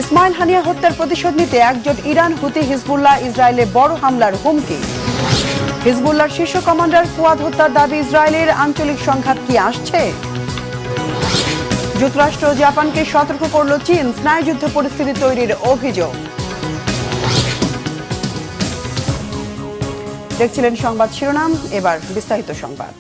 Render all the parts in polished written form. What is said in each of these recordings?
ইসমাইল হানিয়া হত্যার প্রতিশোধ নিতে একজোট ইরান, হুতি, হিজবুল্লাহ, ইসরায়েলে বড় হামলার হুমকি। হিজবুল্লাহর শীর্ষ কমান্ডার ফুয়াদ হত্যার দাবি ইসরায়েলের। আঞ্চলিক সংঘাত কি আসছে? যুক্তরাষ্ট্র ও জাপানকে সতর্ক করল চীন, স্নায়ুযুদ্ধ পরিস্থিতি তৈরির অভিযোগ। দেখছিলেন সংবাদ শিরোনাম, এবার বিস্তারিত সংবাদ।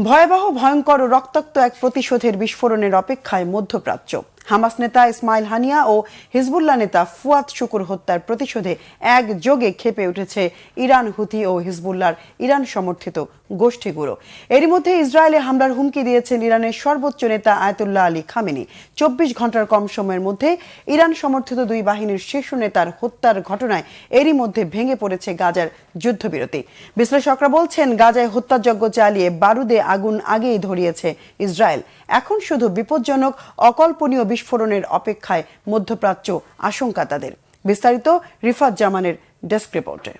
ভয়াবহ, ভয়ঙ্কর ও রক্তাক্ত এক প্রতিশোধের বিস্ফোরণের অপেক্ষায় মধ্যপ্রাচ্য। হামাস নেতা ইসমাইল হানিয়া ও হিজবুল্লাহ নেতা ফুয়াদ শুকুর হত্যার প্রতিশোধে একযোগে ক্ষেপে উঠেছে ইরান, হুথি ও হিজবুল্লাহর ইরান সমর্থিত গোষ্ঠীগুলো। এরই মধ্যে ইসরায়েলে হামলার হুমকি দিয়েছেন ইরানের সর্বোচ্চ নেতা আয়াতুল্লাহ আলী খামেনি। 24 ঘন্টার কম সময়ের মধ্যে ইরান সমর্থিত দুই বাহিনীর শীর্ষ নেতার হত্যার ঘটনায় এরই মধ্যে ভেঙে পড়েছে গাজার যুদ্ধবিরতি। বিশ্লেষকরা বলছেন, গাজায় হত্যাযজ্ঞ চালিয়ে বারুদে আগুন আগেই ধরিয়েছে ইসরায়েল। এখন শুধু বিপজ্জনক, অকল্পনীয় বিস্ফোরণের অপেক্ষায় মধ্যপ্রাচ্য, আশঙ্কা তাদের। বিস্তারিত রিফাত জামানের ডেস্ক রিপোর্টে।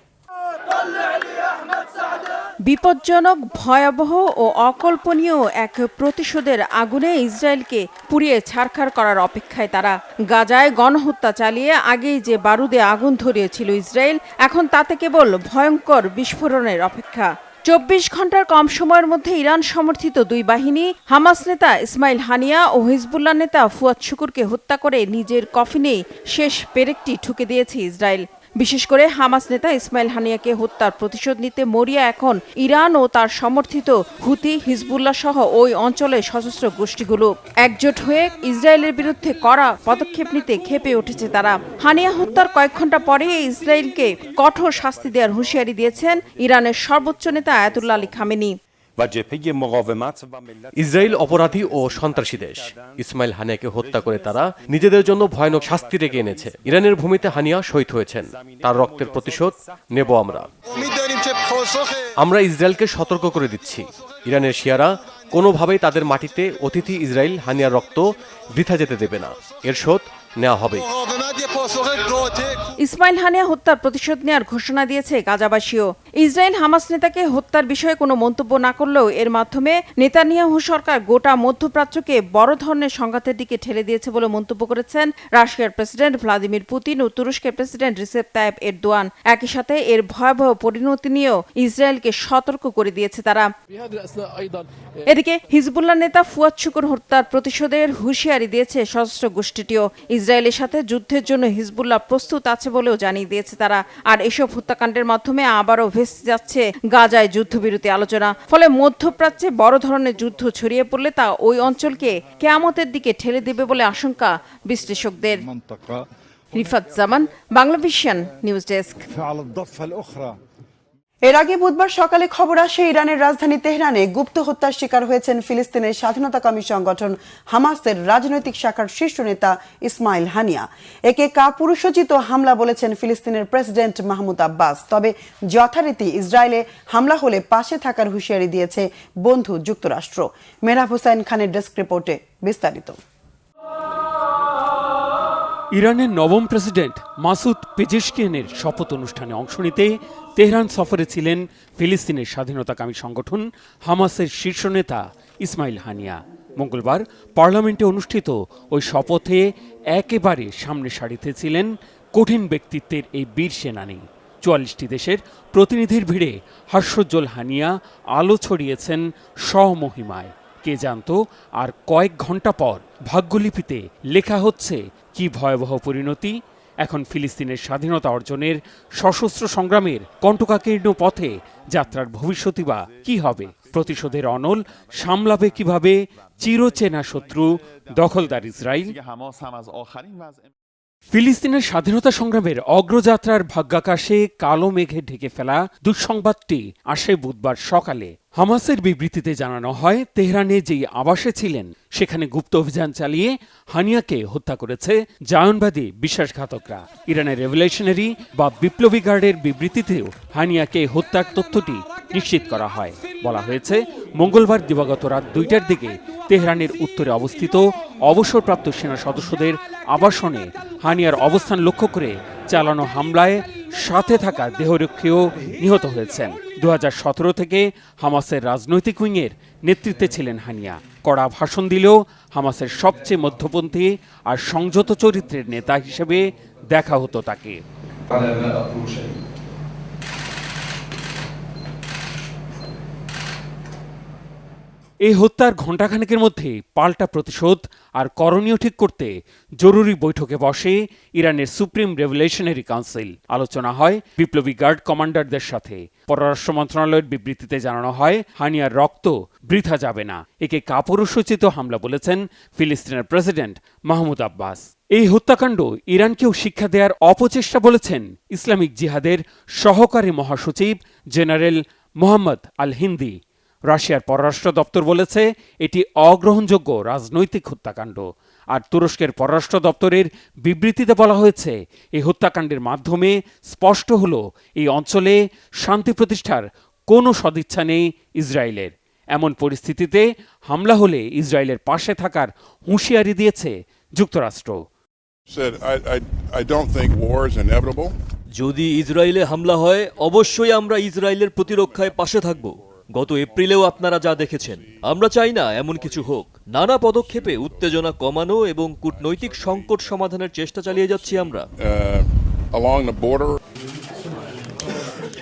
বিপজ্জনক, ভয়াবহ ও অকল্পনীয় এক প্রতিশোধের আগুনে ইসরায়েলকে পুড়িয়ে ছারখার করার অপেক্ষায় তারা। গাজায় গণহত্যা চালিয়ে আগেই যে বারুদে আগুন ধরিয়েছিল ইসরায়েল, এখন তাতে কেবল ভয়ঙ্কর বিস্ফোরণের অপেক্ষা। 24 ঘন্টার কম সময়ের মধ্যে ইরান সমর্থিত দুই বাহিনী হামাস নেতা ইসমাইল হানিয়া ও হিজবুল্লাহ নেতা ফুয়াদ শুকুরকে হত্যা করে নিজের কফিনে শেষ পেরেকটি ঠুকে দিয়েছে ইসরায়েল। বিশেষ করে হামাস নেতা ইসমাইল হানিয়াকে হত্যার প্রতিশোধ নিতে মরিয়া এখন ইরান ও তার সমর্থিত হুতি, হিজবুল্লাহ সহ ওই অঞ্চলের সশস্ত্র গোষ্ঠীগুলো। একজোট হয়ে ইসরায়েলের বিরুদ্ধে কড়া পদক্ষেপ নিতে ক্ষেপে উঠেছে তারা। হানিয়া হত্যার কয়েক ঘন্টা পরে ইসরায়েলকে কঠোর শাস্তি দেওয়ার হুঁশিয়ারি দিয়েছেন ইরানের সর্বোচ্চ নেতা আয়াতুল্লাহ আলী খামেনি। ইসরায়েল অপরাধী ও সন্ত্রাসী দেশ। ইসমাইল হানিয়াকে হত্যা করে তারা নিজেদের জন্য ভয়ানক শাস্তি রেখে এনেছে। ইরানের ভূমিতে হানিয়া শহীদ হয়েছেন, তার রক্তের প্রতিশোধ নেব আমরা। আমরা ইসরায়েলকে সতর্ক করে দিচ্ছি, ইরানের শিয়ারা কোনোভাবেই তাদের মাটিতে অতিথি ইসরায়েল হানিয়ার রক্ত বৃথা যেতে দেবে না। এর শোধ নেওয়া হবে। ইসমাইল হানিয়া হত্যার প্রতিশোধ নেওয়ার ঘোষণা দিয়েছে গাজাবাসীও। ইসরায়েল হামাস নেতাকে হত্যার বিষয়ে কোনো মন্তব্য না করলেও এর মাধ্যমে নেতানিয়াহু সরকার গোটা মধ্যপ্রাচ্যকে বড় ধরনের সংঘাতের দিকে ঠেলে দিয়েছে বলে মন্তব্য করেছেন রাশিয়ার প্রেসিডেন্ট ভ্লাদিমির পুতিন ও তুরস্কের প্রেসিডেন্ট রিসেপ তাইপ এরদোয়ান। একই সাথে এর ভয়াবহ পরিণতি নিয়েও ইসরায়েলকে সতর্ক করে দিয়েছে তারা। এদিকে হিজবুল্লাহ নেতা ফুয়াদ শুকুর হত্যার প্রতিশোধের হুঁশিয়ারি দিয়েছে সশস্ত্র গোষ্ঠীটিও। ইসরায়েলের সাথে যুদ্ধের জন্য হিজবুল্লাহ প্রস্তুত আছে বলেও জানিয়ে দিয়েছে তারা। আর এসব হত্যাকাণ্ডের মাধ্যমে আবারও ভেস্তে যাচ্ছে গাজায় যুদ্ধবিরতি আলোচনা। ফলে মধ্যপ্রাচ্যে বড় ধরনের যুদ্ধ ছড়িয়ে পড়লে তা ওই অঞ্চলকে কিয়ামতের দিকে ঠেলে দেবে বলে আশঙ্কা বিশ্লেষকদের। রিফাত জামান, বাংলাভিশন নিউজ ডেস্ক। এর আগে বুধবার সকালে খবর আসে, ইরানের রাজধানী তেহরানে গুপ্ত হত্যার শিকার হয়েছেন ফিলিস্তিনের স্বাধীনতাকামী সংগঠন হামাসের রাজনৈতিক শাখার শীর্ষ নেতা ইসমাইল হানিয়া। একে কাপুরুষোচিত হামলা বলেছেন ফিলিস্তিনের প্রেসিডেন্ট মাহমুদ আব্বাস। তবে যথারীতি ইসরায়েলে হামলা হলে পাশে থাকার হুঁশিয়ারি দিয়েছে বন্ধু যুক্তরাষ্ট্র। মেহরাব হোসেন খানের ডেস্ক রিপোর্টে বিস্তারিত। ইরানের নবম প্রেসিডেন্ট মাসুদ পেজেশকিয়ানের শপথ অনুষ্ঠানে অংশ নিতে তেহরান সফরে ছিলেন ফিলিস্তিনের স্বাধীনতাকামী সংগঠন হামাসের শীর্ষ নেতা ইসমাইল হানিয়া। মঙ্গলবার পার্লামেন্টে অনুষ্ঠিত ওই শপথে একেবারে সামনে সারিতে ছিলেন কঠিন ব্যক্তিত্বের এই বীর সেনানী। ৪৪টি দেশের প্রতিনিধির ভিড়ে হাস্যোজ্জ্বল হানিয়া আলো ছড়িয়েছেন স্বমহিমায়। কে জানত আর কয়েক ঘন্টা পর ভাগ্যলিপিতে লেখা হচ্ছে কি ভয়াবহ পরিণতি। এখন ফিলিস্তিনের স্বাধীনতা অর্জনের সশস্ত্র সংগ্রামের কণ্টকাকীর্ণ পথে যাত্রার ভবিষ্যৎই বা কি হবে? প্রতিশোধের অনল সামলাবে কিভাবে চিরচেনা শত্রু দখলদার ইসরায়েল? ফিলিস্তিনের স্বাধীনতা সংগ্রামের অগ্রযাত্রার ভাগ্যাকাশে কালো মেঘে ঢেকে ফেলা দুঃসংবাদটি আসে বুধবার সকালে। হামাসের বিবৃতিতে জানানো হয়, তেহরানে যেই আবাসে ছিলেন সেখানে গুপ্ত অভিযান চালিয়ে হানিয়াকে হত্যা করেছে জায়নবাদী বিশ্বাসঘাতকরা। ইরানের রেভলিউশনারি বা বিপ্লবী গার্ডের বিবৃতিতেও হানিয়াকে হত্যার তথ্যটি নিশ্চিত করা হয়। বলা হয়েছে, মঙ্গলবার দিবাগত রাত ২টার দিকে তেহরানের উত্তরে অবস্থিত অবসরপ্রাপ্ত সেনা সদস্যদের আবাসনে হানিয়ার অবস্থান লক্ষ্য করে চালানো হামলায় সাথে থাকা দেহরক্ষীও নিহত হয়েছেন। 2017 থেকে হামাসের রাজনৈতিক উইংয়ের নেতৃত্বে ছিলেন হানিয়া। কড়া ভাষণ দিলেও হামাসের সবচেয়ে মধ্যপন্থী আর সংযত চরিত্রের নেতা হিসেবে দেখা হতো তাকে। এই হত্যার ঘণ্টাখানেকের মধ্যে পাল্টা প্রতিশোধ আর করণীয় ঠিক করতে জরুরি বৈঠকে বসে ইরানের সুপ্রিম রেভলিউশনারি কাউন্সিল। আলোচনা হয় বিপ্লবী গার্ড কমান্ডারদের সাথে। পররাষ্ট্র মন্ত্রণালয়ের বিবৃতিতে জানানো হয়, হানিয়ার রক্ত বৃথা যাবে না। একে কাপুরুষোচিত হামলা বলেছেন ফিলিস্তিনের প্রেসিডেন্ট মাহমুদ আব্বাস। এই হত্যাকাণ্ড ইরানকেও শিক্ষা দেওয়ার অপচেষ্টা বলেছেন ইসলামিক জিহাদের সহকারী মহাসচিব জেনারেল মোহাম্মদ আল হিন্দি। রাশিয়ার পররাষ্ট্র দপ্তর বলেছে এটি অগ্রহণযোগ্য রাজনৈতিক হত্যাকাণ্ড। আর তুরস্কের পররাষ্ট্র দপ্তরের বিবৃতিতে বলা হয়েছে, এই হত্যাকাণ্ডের মাধ্যমে স্পষ্ট হলো এই অঞ্চলে শান্তি প্রতিষ্ঠার কোনো সদিচ্ছা নেই ইসরায়েলের। এমন পরিস্থিতিতে হামলা হলে ইসরায়েলের পাশে থাকার হুঁশিয়ারি দিয়েছে যুক্তরাষ্ট্র। যদি ইসরায়েলে হামলা হয়, অবশ্যই আমরা ইসরায়েলের প্রতিরক্ষায় পাশে থাকব। গত এপ্রিলেও আপনারা যা দেখেছেন। আমরা চাই না এমন কিছু হোক। নানা পদক্ষেপে উত্তেজনা কমানো এবং কূটনৈতিক সংকট সমাধানের চেষ্টা চালিয়ে যাচ্ছি আমরা।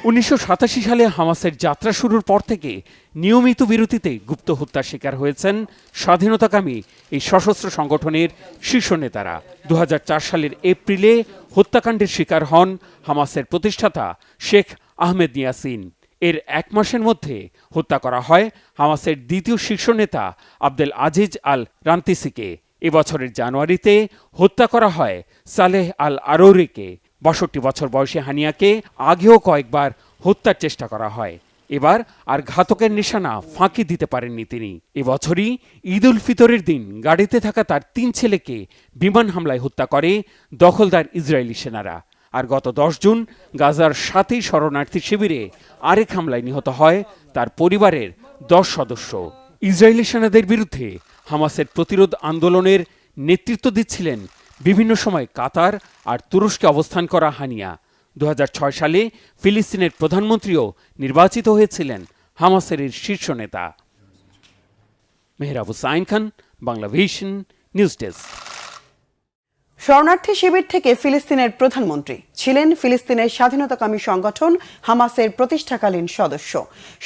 1987 সালে হামাসের যাত্রা শুরুর পর থেকে নিয়মিত বিরতিতে গুপ্ত হত্যার শিকার হয়েছেন স্বাধীনতাকামী এই সশস্ত্র সংগঠনের শীর্ষ নেতারা। 2004 সালের এপ্রিলে হত্যাকাণ্ডের শিকার হন হামাসের প্রতিষ্ঠাতা শেখ আহমেদ ইয়াসিন। এর এক মাসের মধ্যে হত্যা করা হয় হামাসের দ্বিতীয় শীর্ষ নেতা আব্দেল আজিজ আল রান্তিসিকে। এবছরের জানুয়ারিতে হত্যা করা হয় সালেহ আল আরৌরিকে। 62 বছর বয়সী হানিয়াকে আগেও কয়েকবার হত্যার চেষ্টা করা হয়। এবার আর ঘাতকের নিশানা ফাঁকি দিতে পারেননি তিনি। এবছরই ঈদ উল ফিতরের দিন গাড়িতে থাকা তার 3 ছেলেকে বিমান হামলায় হত্যা করে দখলদার ইসরায়েলি সেনারা। আর গত 10 জুন গাজার 7ই শরণার্থী শিবিরে আরেক হামলায় নিহত হয় তার পরিবারের 10 সদস্য। ইসরায়েলি সেনাদের বিরুদ্ধে হামাসের প্রতিরোধ আন্দোলনের নেতৃত্ব দিচ্ছিলেন বিভিন্ন সময় কাতার আর তুরস্কে অবস্থান করা হানিয়া। 2006 সালে ফিলিস্তিনের প্রধানমন্ত্রীও নির্বাচিত হয়েছিলেন হামাসের শীর্ষ নেতা। Mehrab Hussain Khan, Bangla vision, news desk. শরণার্থী শিবির থেকে ফিলিস্তিনের প্রধানমন্ত্রী ছিলেন ফিলিস্তিনের স্বাধীনতাকামী সংগঠন হামাসের প্রতিষ্ঠাকালীন সদস্য।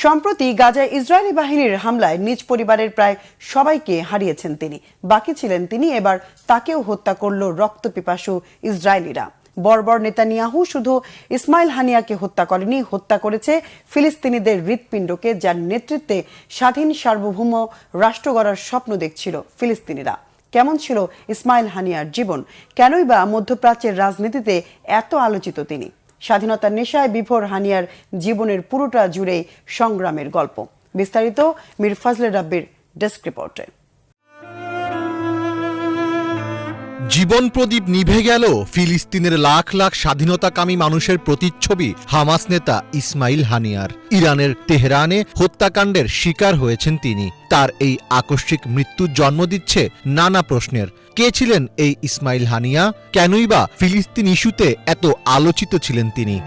সম্প্রতি গাজায় ইসরায়েলি বাহিনীর হামলায় নিজ পরিবারের প্রায় সবাইকে হারিয়েছেন তিনি। বাকি ছিলেন তিনি, এবার তাকেও হত্যা করল রক্তপিপাসু ইসরায়েলিরা। বর্বর নেতানিয়াহু শুধু ইসমাইল হানিয়াকে হত্যা করেনি, হত্যা করেছে ফিলিস্তিনিদের হৃৎপিণ্ডকে, যার নেতৃত্বে স্বাধীন সার্বভৌম রাষ্ট্র গড়ার স্বপ্ন দেখছিল ফিলিস্তিনিরা। কেমন ছিল ইসমাইল হানিয়ার জীবন? কেনই বা মধ্যপ্রাচ্যের রাজনীতিতে এত আলোচিত তিনি? স্বাধীনতার নেশায় বিভোর হানিয়ার জীবনের পুরোটা জুড়েই সংগ্রামের গল্প। বিস্তারিত মীর ফজলে রাব্বির ডেস্ক রিপোর্টে। জীবন প্রদীপ নিভে গেল ফিলিস্তিনের লাখ লাখ স্বাধীনতাকামী মানুষের প্রতিচ্ছবি হামাস নেতা ইসমাইল হানিয়ার। ইরানের তেহরানে হত্যাকাণ্ডের শিকার হয়েছেন তিনি। তার এই আকস্মিক মৃত্যুর জন্ম দিচ্ছে নানা প্রশ্নের। কে ছিলেন এই ইসমাইল হানিয়া? কেনই বা ফিলিস্তিন ইস্যুতে এত আলোচিত ছিলেন তিনি?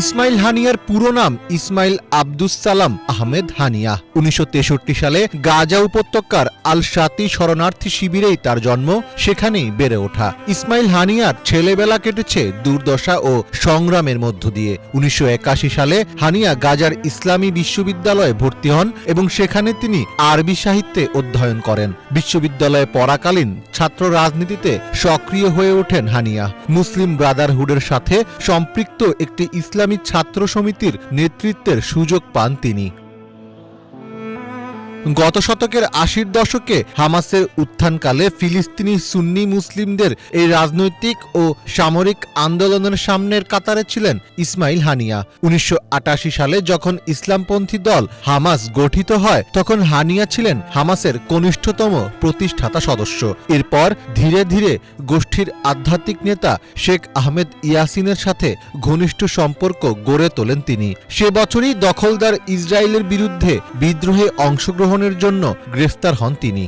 ইসমাইল হানিয়ার পুরো নাম ইসমাইল আব্দুস সালাম আহমেদ হানিয়া। 1963 সালে গাজা উপত্যকার আল শাতি শরণার্থী শিবিরেই তার জন্ম, সেখানেই বেড়ে ওঠা। ইসমাইল হানিয়ার ছেলেবেলা কেটেছে দুর্দশা ও সংগ্রামের মধ্য দিয়ে। 1981 সালে হানিয়া গাজার ইসলামী বিশ্ববিদ্যালয়ে ভর্তি হন এবং সেখানে তিনি আরবি সাহিত্যে অধ্যয়ন করেন। বিশ্ববিদ্যালয়ে পড়াকালীন ছাত্র রাজনীতিতে সক্রিয় হয়ে ওঠেন হানিয়া। মুসলিম ব্রাদারহুডের সাথে সম্পৃক্ত একটি ইসলামী ছাত্র সমিতির নেতৃত্বের সুযোগ পান তিনি। গত শতকের 80-র দশকে হামাসের উত্থানকালে ফিলিস্তিনি সুন্নি মুসলিমদের এই রাজনৈতিক ও সামরিক আন্দোলনের সামনের কাতারে ছিলেন ইসমাইল হানিয়া। 1988 সালে যখন ইসলামপন্থী দল হামাস গঠিত হয়, তখন হানিয়া ছিলেন হামাসের কনিষ্ঠতম প্রতিষ্ঠাতা সদস্য। এরপর ধীরে ধীরে গোষ্ঠীর আধ্যাত্মিক নেতা শেখ আহমেদ ইয়াসিনের সাথে ঘনিষ্ঠ সম্পর্ক গড়ে তোলেন তিনি। সে বছরই দখলদার ইসরায়েলের বিরুদ্ধে বিদ্রোহে অংশগ্রহণ জন্য গ্রেফতার হন তিনি।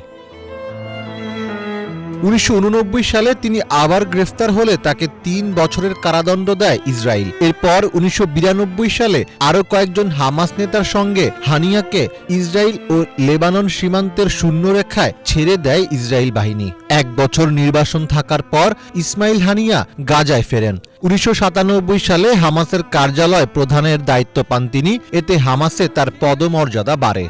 1989 সালে তিনি আবার গ্রেফতার হলে তাকে 3 বছরের কারাদণ্ড দেয় ইসরায়েল। এরপর 1992 সালে আরও কয়েকজন হামাস নেতার সঙ্গে হানিয়াকে ইসরায়েল ও লেবানন সীমান্তের শূন্যরেখায় ছেড়ে দেয় ইসরায়েল বাহিনী। 1 বছর নির্বাসন থাকার পর ইসমাইল হানিয়া গাজায় ফেরেন। 1997 সালে হামাসের কার্যালয় প্রধানের দায়িত্ব পান তিনি। এতে হামাসে তার পদমর্যাদা বাড়ে।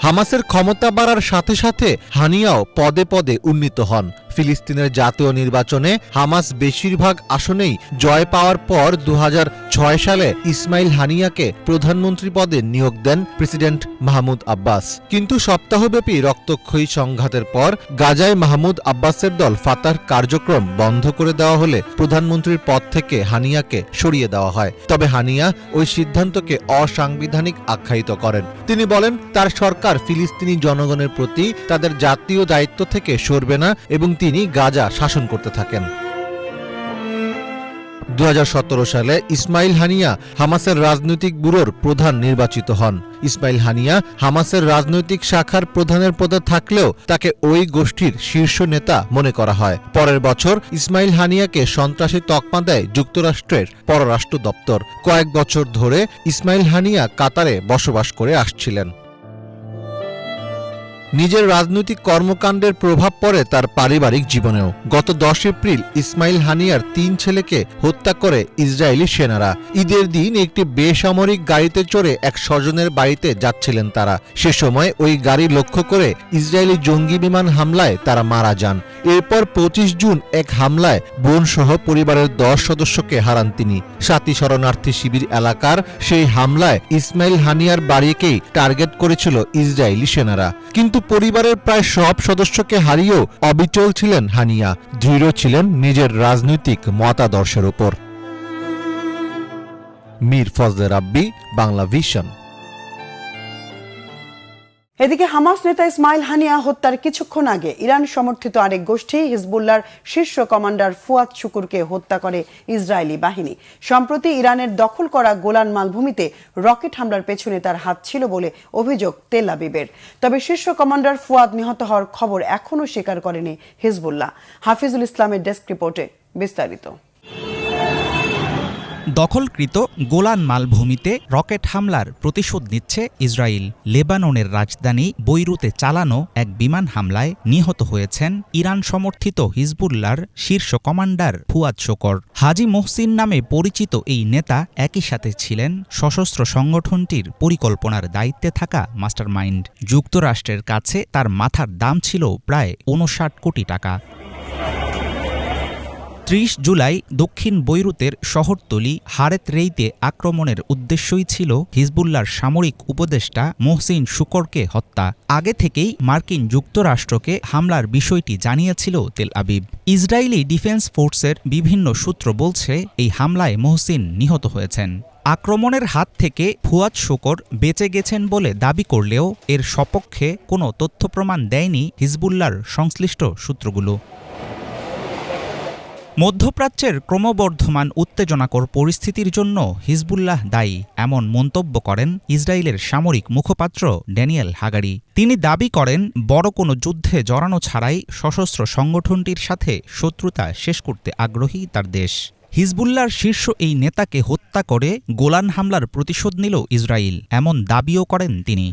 হামাসের ক্ষমতা বাড়ার সাথে সাথে হানিয়াও পদে পদে উন্নীত হন। ফিলিস্তিনের জাতীয় নির্বাচনে হামাস বেশিরভাগ আসনেই জয় পাওয়ার পর 2006 সালে ইসমাইল হানিয়াকে প্রধানমন্ত্রী পদে নিয়োগ দেন প্রেসিডেন্ট মাহমুদ আব্বাস। কিন্তু সপ্তাহব্যাপী রক্তক্ষয়ী সংঘাতের পর গাজায় মাহমুদ আব্বাসের দল ফাতার কার্যক্রম বন্ধ করে দেওয়া হলে প্রধানমন্ত্রীর পদ থেকে হানিয়াকে সরিয়ে দেওয়া হয়। তবে হানিয়া ওই সিদ্ধান্তকে অসাংবিধানিক আখ্যায়িত করেন। তিনি বলেন তার সরকার ফিলিস্তিনি জনগণের প্রতি তাদের জাতীয় দায়িত্ব থেকে সরবে না এবং তিনি গাজা শাসন করতে থাকেন। 2017 সালে ইসমাইল হানিয়া হামাসের রাজনৈতিক ব্যুরোর প্রধান নির্বাচিত হন। ইসমাইল হানিয়া হামাসের রাজনৈতিক শাখার প্রধানের পদে থাকলেও তাকে ওই গোষ্ঠীর শীর্ষ নেতা মনে করা হয়। পরের বছর ইসমাইল হানিয়াকে সন্ত্রাসী তকমা দেয় যুক্তরাষ্ট্রের পররাষ্ট্র দপ্তর। কয়েক বছর ধরে ইসমাইল হানিয়া কাতারে বসবাস করে আসছিলেন। নিজের রাজনৈতিক কর্মকাণ্ডের প্রভাব পড়ে তার পারিবারিক জীবনেও। গত 10 এপ্রিল ইসমাইল হানিয়ার 3 ছেলেকে হত্যা করে ইসরায়েলি সেনারা। ঈদের দিন একটি বেসামরিক গাড়িতে চড়ে এক স্বজনের বাড়িতে যাচ্ছিলেন তারা। সে সময় ওই গাড়ি লক্ষ্য করে ইসরায়েলি জঙ্গি বিমান হামলায় তারা মারা যান। এরপর 25 জুন এক হামলায় বোনসহ পরিবারের 10 সদস্যকে হারান তিনি। সাথী শরণার্থী শিবির এলাকার সেই হামলায় ইসমাইল হানিয়ার বাড়িকেই টার্গেট করেছিল ইসরায়েলি সেনারা। কিন্তু পরিবারের প্রায় সব সদস্যকে হারিয়েও অবিচল ছিলেন হানিয়া, দৃঢ় ছিলেন নিজের রাজনৈতিক মতাদর্শের উপর। মীর ফজলে রাব্বি, বাংলা ভিশন। এদিকে হামাস নেতা ইসমাইল হানিয়া হত্যার কিছুক্ষণ আগে ইরান সমর্থিত আরেক গোষ্ঠী হিজবুল্লাহর শীর্ষ কমান্ডার ফুয়াদ শুকুরকে হত্যা করে ইসরায়েলি বাহিনী। সম্প্রতি ইরানের দখল করা গোলান মালভূমিতে রকেট হামলার পেছনে তার হাত ছিল বলে অভিযোগ তেল আবিবের। তবে শীর্ষ কমান্ডার ফুয়াদ নিহত হওয়ার খবর এখনও স্বীকার করেনি হিজবুল্লাহ। হাফিজুল ইসলামের ডেস্ক রিপোর্টে বিস্তারিত। দখলকৃত গোলান মালভূমিতে রকেট হামলার প্রতিশোধ নিচ্ছে ইসরায়েল। লেবাননের রাজধানী বৈরুতে চালানো এক বিমান হামলায় নিহত হয়েছেন ইরান সমর্থিত হিজবুল্লাহর শীর্ষ কমান্ডার ফুয়াদ শুকর। হাজি মোহসিন নামে পরিচিত এই নেতা একই সাথে ছিলেন সশস্ত্র সংগঠনটির পরিকল্পনার দায়িত্বে থাকা মাস্টারমাইন্ড। যুক্তরাষ্ট্রের কাছে তার মাথার দাম ছিল প্রায় 59 কোটি টাকা। 30 জুলাই দক্ষিণ বৈরুতের শহরতলি হারেত রেইতে আক্রমণের উদ্দেশ্যই ছিল হিজবুল্লাহর সামরিক উপদেষ্টা মোহসিন শুকরকে হত্যা। আগে থেকেই মার্কিন যুক্তরাষ্ট্রকে হামলার বিষয়টি জানিয়েছিল তেল আবিব। ইসরায়েলি ডিফেন্স ফোর্সের বিভিন্ন সূত্র বলছে এই হামলায় মোহসিন নিহত হয়েছেন। আক্রমণের হাত থেকে ফুয়াদ শুকর বেঁচে গেছেন বলে দাবি করলেও এর সপক্ষে কোনো তথ্যপ্রমাণ দেয়নি হিজবুল্লাহর সংশ্লিষ্ট সূত্রগুলো। মধ্যপ্রাচ্যের ক্রমবর্ধমান উত্তেজনাকর পরিস্থিতির জন্য হিজবুল্লাহ দায়ী, এমন মন্তব্য করেন ইসরায়েলের সামরিক মুখপাত্র ড্যানিয়েল হাগারি। তিনি দাবি করেন বড় কোনো যুদ্ধে জড়ানো ছাড়াই সশস্ত্র সংগঠনটির সাথে শত্রুতা শেষ করতে আগ্রহী তার দেশ। হিজবুল্লাহর শীর্ষ এই নেতাকে হত্যা করে গোলান হামলার প্রতিশোধ নিল ইসরায়েল, এমন দাবিও করেন তিনি।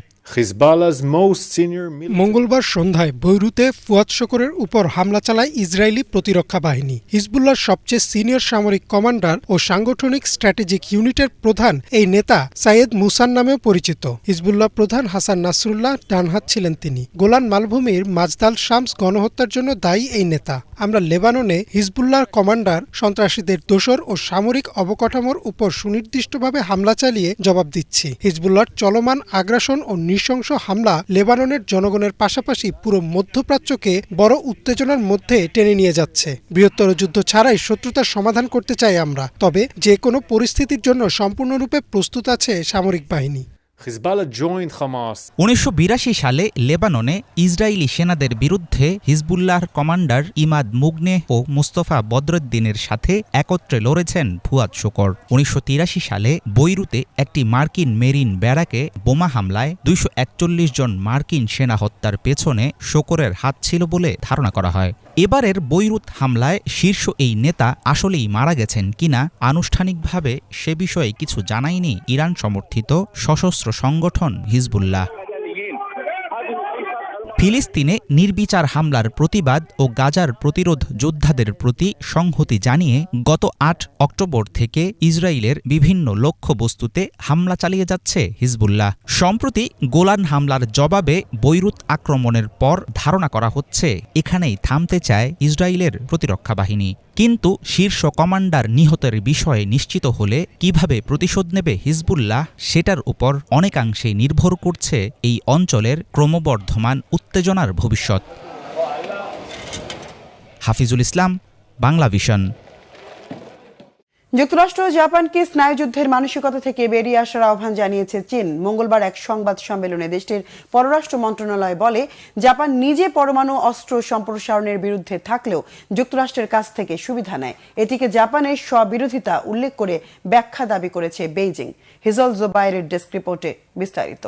মঙ্গলবার সন্ধ্যায় বৈরুতে ফুয়াদ শুকরের উপর হামলা চালায় ইসরায়েলি প্রতিরক্ষা বাহিনী। হিজবুল্লাহর সবচেয়ে সিনিয়র সামরিক কমান্ডার ও সাংগঠনিক স্ট্র্যাটেজিক ইউনিটের প্রধান এই নেতা সাইয়েদ মুসান নামেও পরিচিত। হিজবুল্লাহ প্রধান হাসান নাসরুল্লাহ ডানহাত ছিলেন তিনি। গোলান মালভূমির মাজদাল শামস গণহত্যার জন্য দায়ী এই নেতা। আমরা লেবাননে হিজবুল্লাহর কমান্ডার, সন্ত্রাসীদের দোসর ও সামরিক অবকাঠামোর উপর সুনির্দিষ্টভাবে হামলা চালিয়ে জবাব দিচ্ছি। হিজবুল্লাহর চলমান আগ্রাসন ও নৃশংস হামলা লেবাননের জনগণের পাশাপাশি পুরো মধ্যপ্রাচ্যকে বড় উত্তেজনার মধ্যে টেনে নিয়ে যাচ্ছে। বৃহত্তর যুদ্ধ ছাড়াই শত্রুতার সমাধান করতে চাই আমরা, তবে যে কোনো পরিস্থিতির জন্য সম্পূর্ণরূপে প্রস্তুত আছে সামরিক বাহিনী। Hezbollah joined Hamas. 1982 সালে লেবাননে ইসরায়েলি সেনাদের বিরুদ্ধে হিজবুল্লাহর কমান্ডার ইমাদ মুগনে ও মুস্তফা বদরুদ্দিনের সাথে একত্রে লড়েছেন ফুয়াদ শুকর। 1983 সালে বৈরুতে একটি মার্কিন মেরিন ব্যারাকে বোমা হামলায় 241 জন মার্কিন সেনা হত্যার পেছনে শুকরের হাত ছিল বলে ধারণা করা হয়। এবারের বৈরুত হামলায় শীর্ষ এই নেতা আসলেই মারা গেছেন কিনা আনুষ্ঠানিকভাবে সে বিষয়ে কিছু জানায়নি ইরান সমর্থিত সশস্ত্র সংগঠন হিজবুল্লাহ। ফিলিস্তিনে নির্বিচার হামলার প্রতিবাদ ও গাজার প্রতিরোধ যোদ্ধাদের প্রতি সংহতি জানিয়ে গত 8 অক্টোবর থেকে ইসরায়েলের বিভিন্ন লক্ষ্যবস্তুতে হামলা চালিয়ে যাচ্ছে হিজবুল্লাহ। সম্প্রতি গোলান হামলার জবাবে বৈরুত আক্রমণের পর ধারণা করা হচ্ছে এখানেই থামতে চায় ইসরায়েলের প্রতিরক্ষা বাহিনী। কিন্তু শীর্ষ কমান্ডার নিহতের বিষয়ে নিশ্চিত হলে কিভাবে প্রতিশোধ নেবে হিজবুল্লাহ সেটার উপর অনেকাংশেই নির্ভর করছে এই অঞ্চলের ক্রমবর্ধমান উত্তেজনার ভবিষ্যৎ। হাফিজুল ইসলাম, বাংলা ভিশন। যুক্তরাষ্ট্র জাপানকে স্নায়ুযুদ্ধের মানসিকতা থেকে বেরিয়ে আসার আহ্বান জানিয়েছে চীন। মঙ্গলবার এক সংবাদ সম্মেলনে দেশটির পররাষ্ট্র মন্ত্রণালয় বলে, জাপান নিজে পরমাণু অস্ত্র সম্প্রসারণের বিরুদ্ধে থাকলেও যুক্তরাষ্ট্রের কাছ থেকে সুবিধা নেয়। এটিকে জাপানের স্ববিরোধিতা উল্লেখ করে ব্যাখ্যা দাবি করেছে বেইজিং। হিজল জোবাইরের ডেস্ক রিপোর্টে বিস্তারিত।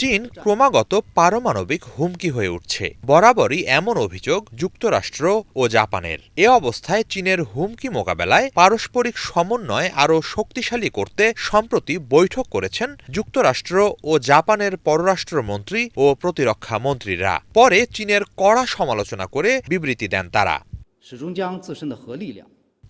চীন ক্রমাগত পারমাণবিক হুমকি হয়ে উঠছে। বরাবরই এমন অভিযোগ যুক্তরাষ্ট্র ও জাপানের। এ অবস্থায় চীনের হুমকি মোকাবেলায় পারস্পরিক সমন্বয় আরও শক্তিশালী করতে সম্প্রতি বৈঠক করেছেন যুক্তরাষ্ট্র ও জাপানের পররাষ্ট্রমন্ত্রী ও প্রতিরক্ষা মন্ত্রীরা। পরে চীনের কড়া সমালোচনা করে বিবৃতি দেন তারা।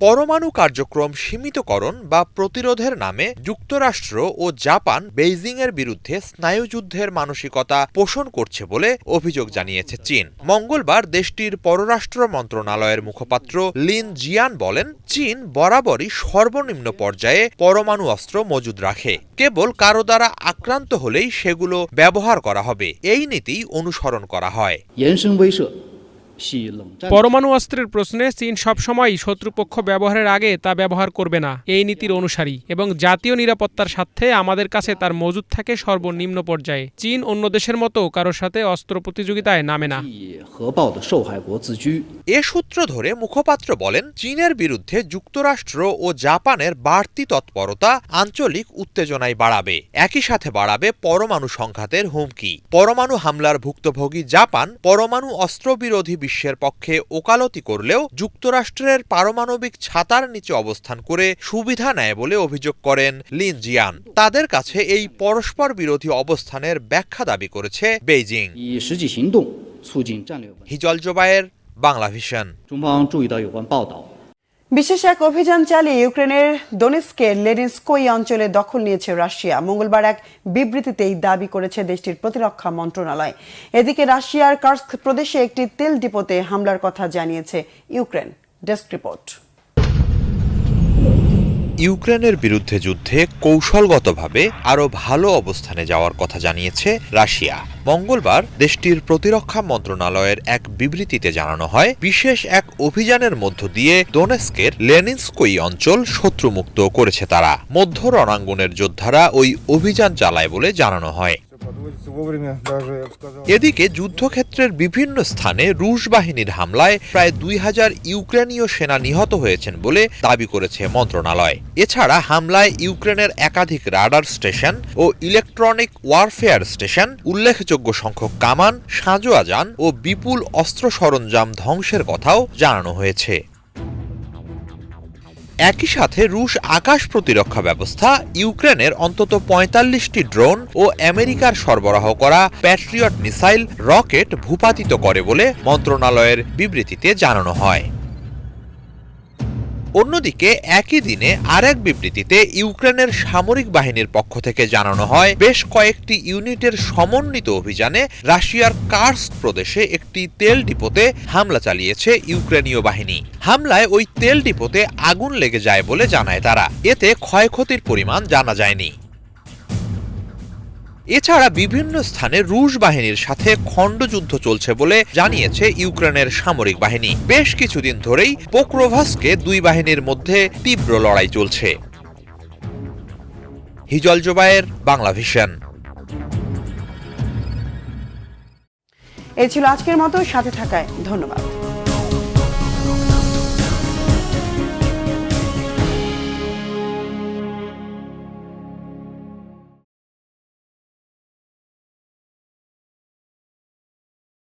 পরমাণু কার্যক্রম সীমিতকরণ বা প্রতিরোধের নামে যুক্তরাষ্ট্র ও জাপান বেইজিংয়ের বিরুদ্ধে স্নায়ুযুদ্ধের মানসিকতা পোষণ করছে বলে অভিযোগ জানিয়েছে চীন। মঙ্গলবার দেশটির পররাষ্ট্র মন্ত্রণালয়ের মুখপাত্র লিন জিয়ান বলেন, চীন বরাবরই সর্বনিম্ন পর্যায়ে পরমাণু অস্ত্র মজুদ রাখে। কেবল কারো দ্বারা আক্রান্ত হলেই সেগুলো ব্যবহার করা হবে, এই নীতি অনুসরণ করা হয়। পরমাণু অস্ত্রের প্রশ্নে চীন সবসময়ই শত্রুপক্ষ ব্যবহারের আগে তা ব্যবহার করবে না, এই নীতির অনুসারী, এবং জাতীয় নিরাপত্তার স্বার্থে আমাদের কাছে তার মজুদ থাকে সর্বনিম্ন পর্যায়ে। চীন অন্য দেশের মতো কারোর সাথে অস্ত্র প্রতিযোগিতায় নামে না। এ সূত্র ধরে মুখপাত্র বলেন, চীনের বিরুদ্ধে যুক্তরাষ্ট্র ও জাপানের বাড়তি তৎপরতা আঞ্চলিক উত্তেজনায় বাড়াবে, একই সাথে বাড়াবে পরমাণু সংঘাতের হুমকি। পরমাণু হামলার ভুক্তভোগী জাপান পরমাণু অস্ত্র বিরোধী বিশ্বের পক্ষে ওকালতি করলেও যুক্তরাষ্ট্রের পারমাণবিক ছাতার নিচে অবস্থান করে সুবিধা নেয় বলে অভিযোগ করেন লিন জিয়ান। তাদের কাছে এই পরস্পর বিরোধী অবস্থানের ব্যাখ্যা দাবি করেছে বেইজিং। হিজল জোবায়ের, বাংলা ভিশন। বিশেষ এক অভিযান চালিয়ে ইউক্রেনের দোনেৎস্কের লেনিনস্কোই অঞ্চলে দখল নিয়েছে রাশিয়া। মঙ্গলবার এক বিবৃতিতে এই দাবি করেছে দেশটির প্রতিরক্ষা মন্ত্রণালয়। এদিকে রাশিয়ার কার্স্ক প্রদেশে একটি তেল ডিপোতে হামলার কথা জানিয়েছে ইউক্রেন। Desk report. ইউক্রেনের বিরুদ্ধে যুদ্ধে কৌশলগতভাবে আরও ভালো অবস্থানে যাওয়ার কথা জানিয়েছে রাশিয়া। মঙ্গলবার দেশটির প্রতিরক্ষা মন্ত্রণালয়ের এক বিবৃতিতে জানানো হয়, বিশেষ এক অভিযানের মধ্য দিয়ে দোনেৎস্কের লেনিনস্কোই অঞ্চল শত্রুমুক্ত করেছে তারা। মধ্য রণাঙ্গনের যোদ্ধারা ওই অভিযান চালায় বলে জানানো হয়। এদিকে যুদ্ধক্ষেত্রের বিভিন্ন স্থানে রুশ বাহিনীর হামলায় প্রায় 2000 ইউক্রেনীয় সেনা নিহত হয়েছেন বলে দাবি করেছে মন্ত্রণালয়। এছাড়া হামলায় ইউক্রেনের একাধিক রাডার স্টেশন ও ইলেকট্রনিক ওয়ারফেয়ার স্টেশন, উল্লেখযোগ্য সংখ্যক কামান, সাঁজোয়া যান ও বিপুল অস্ত্র সরঞ্জাম ধ্বংসের কথাও জানানো হয়েছে। একই সাথে রুশ আকাশ প্রতিরক্ষা ব্যবস্থা ইউক্রেনের অন্তত 45টি ড্রোন ও আমেরিকার সরবরাহ করা প্যাট্রিয়ট মিসাইল রকেট ভূপাতিত করে বলে মন্ত্রণালয়ের বিবৃতিতে জানানো হয়। অন্যদিকে একই দিনে আরেক বিবৃতিতে ইউক্রেনের সামরিক বাহিনীর পক্ষ থেকে জানানো হয়, বেশ কয়েকটি ইউনিটের সমন্বিত অভিযানে রাশিয়ার কার্স্ক প্রদেশে একটি তেল ডিপোতে হামলা চালিয়েছে ইউক্রেনীয় বাহিনী। হামলায় ওই তেল ডিপোতে আগুন লেগে যায় বলে জানায় তারা। এতে ক্ষয়ক্ষতির পরিমাণ জানা যায়নি। এছাড়া বিভিন্ন স্থানে রুশ বাহিনীর সাথে খণ্ডযুদ্ধ চলছে বলে জানিয়েছে ইউক্রেনের সামরিক বাহিনী। বেশ কিছুদিন ধরেই পোক্রোভাস্কে দুই বাহিনীর মধ্যে তীব্র লড়াই চলছে। হিজল জোবায়ের, বাংলা ভিশন। এই ছিল আজকের মতো, সাথে থাকায় ধন্যবাদ।